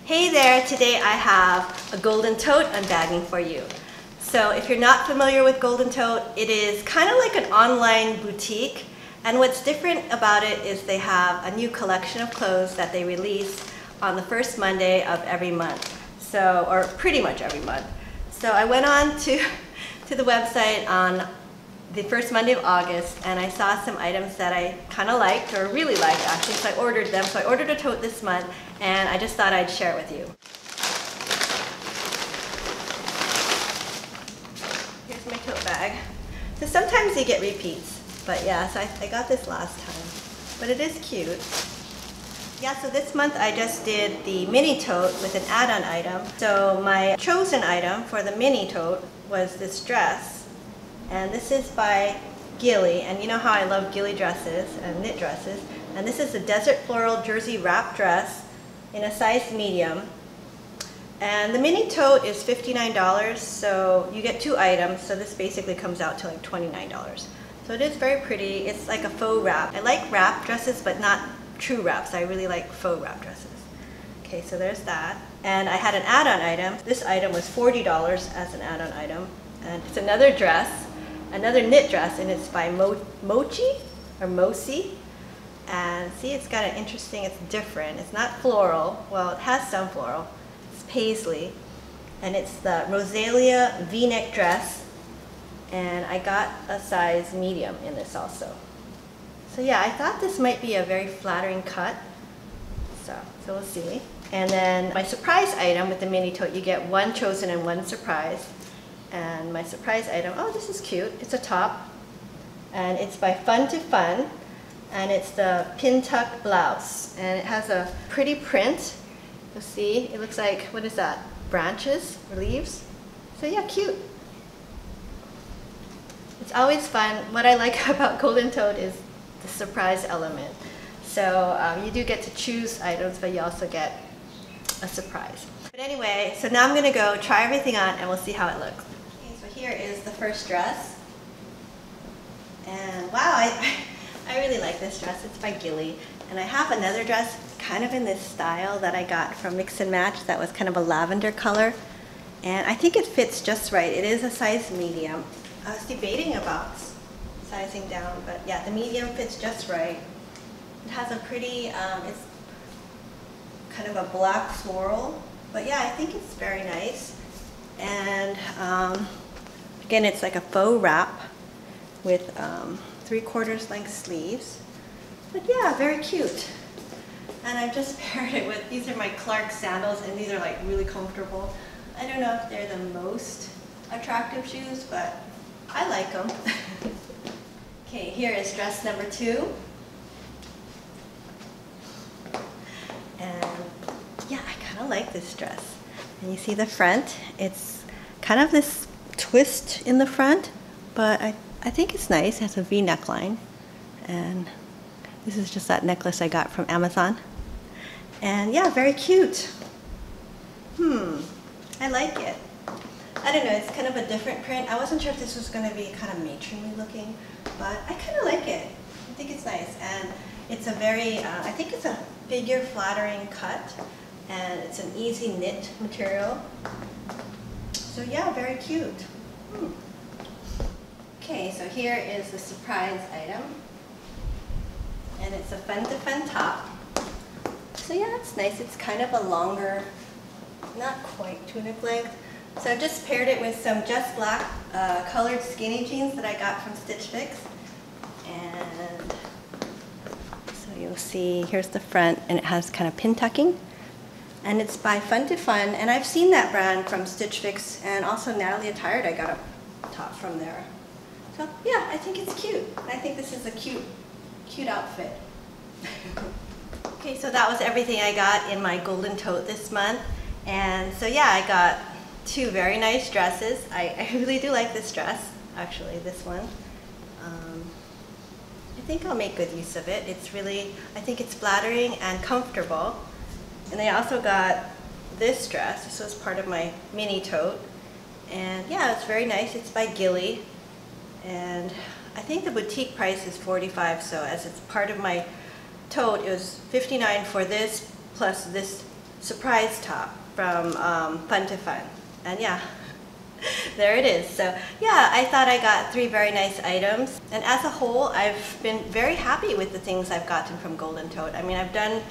Hey there, today I have a Golden Tote unbagging for you. So if you're not familiar with Golden Tote, it is kind of like an online boutique, and what's different about it is they have a new collection of clothes that they release on the first Monday of every month. So, or pretty much every month. So I went on to the website on the first Monday of August, and I saw some items that I kind of liked, or really liked actually, so I ordered them. So I ordered a tote this month, and I just thought I'd share it with you. Here's my tote bag. So sometimes you get repeats, but yeah, so I got this last time, but it is cute. Yeah, so this month I just did the mini tote with an add-on item. So my chosen item for the mini tote was this dress. And this is by GILLI, and you know how I love GILLI dresses and knit dresses. And this is a desert floral jersey wrap dress in a size medium. And the mini tote is $59, so you get 2 items, so this basically comes out to like $29. So it is very pretty. It's like a faux wrap. I like wrap dresses, but not true wraps. I really like faux wrap dresses. Okay, so there's that. And I had an add-on item. This item was $40 as an add-on item. And it's another dress. Another knit dress, and it's by MOCI or MOCI. And see, it's got an interesting, it's different. It's not floral. Well, it has some floral. It's paisley. And it's the Rosalia V-neck dress. And I got a size medium in this also. So yeah, I thought this might be a very flattering cut. So we'll see. And then my surprise item with the mini tote, you get 1 chosen and 1 surprise. And my surprise item, oh, this is cute. It's a top, and it's by Fun to Fun, and it's the pin tuck blouse, and it has a pretty print. You'll see, it looks like, what is that? Branches or leaves? So yeah, cute. It's always fun. What I like about Golden Tote is the surprise element. So you do get to choose items, but you also get a surprise. But anyway, so now I'm gonna go try everything on, and we'll see how it looks. Here is the first dress, and wow, I really like this dress. It's by GILLI, and I have another dress kind of in this style that I got from Mix and Match that was kind of a lavender color, and I think it fits just right. It is a size medium. I was debating about sizing down, but yeah, the medium fits just right. It has a pretty, it's kind of a black floral, but yeah, I think it's very nice. And again, it's like a faux wrap with 3/4 length sleeves. But yeah, very cute. And I've just paired it with, these are my Clark sandals, and these are like really comfortable. I don't know if they're the most attractive shoes, but I like them. Okay, here is dress number 2. And yeah, I kind of like this dress. And you see the front, it's kind of this twist in the front, but I think it's nice. It has a V neckline, and this is just that necklace I got from Amazon. And yeah, very cute. I like it. I don't know, it's kind of a different print. I wasn't sure if this was going to be kind of matronly looking, but I kind of like it. I think it's nice, and it's a very, I think it's a figure flattering cut, and it's an easy knit material. So yeah, very cute. Okay, so here is the surprise item. And it's a Fun to Fun top. So yeah, it's nice. It's kind of a longer, not quite tunic length. So I've just paired it with some Just Black colored skinny jeans that I got from Stitch Fix. And so you'll see, here's the front, and it has kind of pin tucking. And it's by Fun to Fun, and I've seen that brand from Stitch Fix, and also Natalie Attired, I got a top from there. So yeah, I think it's cute. I think this is a cute outfit. Okay, so that was everything I got in my Golden Tote this month. And so yeah, I got 2 very nice dresses. I really do like this dress, actually, this one. I think I'll make good use of it. It's really, I think it's flattering and comfortable. And I also got this dress. This was part of my mini tote. And yeah, it's very nice. It's by GILLI. And I think the boutique price is $45, so as it's part of my tote, it was $59 for this plus this surprise top from Fun to Fun. And yeah, there it is. So yeah, I thought I got 3 very nice items. And as a whole, I've been very happy with the things I've gotten from Golden Tote. I mean, I've done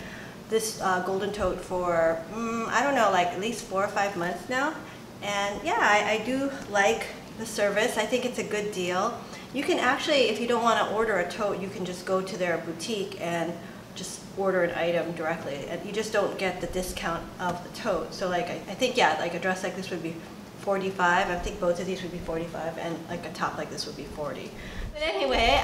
this Golden Tote for, I don't know, like at least 4 or 5 months now. And yeah, I do like the service. I think it's a good deal. You can actually, if you don't want to order a tote, you can just go to their boutique and just order an item directly. And you just don't get the discount of the tote. So like, I think, yeah, like a dress like this would be $45. I think both of these would be $45, and like a top like this would be $40. But anyway,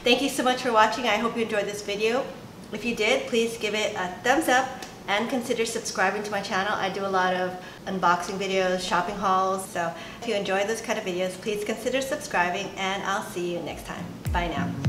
thank you so much for watching. I hope you enjoyed this video. If you did, please give it a thumbs up and consider subscribing to my channel. I do a lot of unboxing videos, shopping hauls. So if you enjoy those kind of videos, please consider subscribing, and I'll see you next time. Bye now.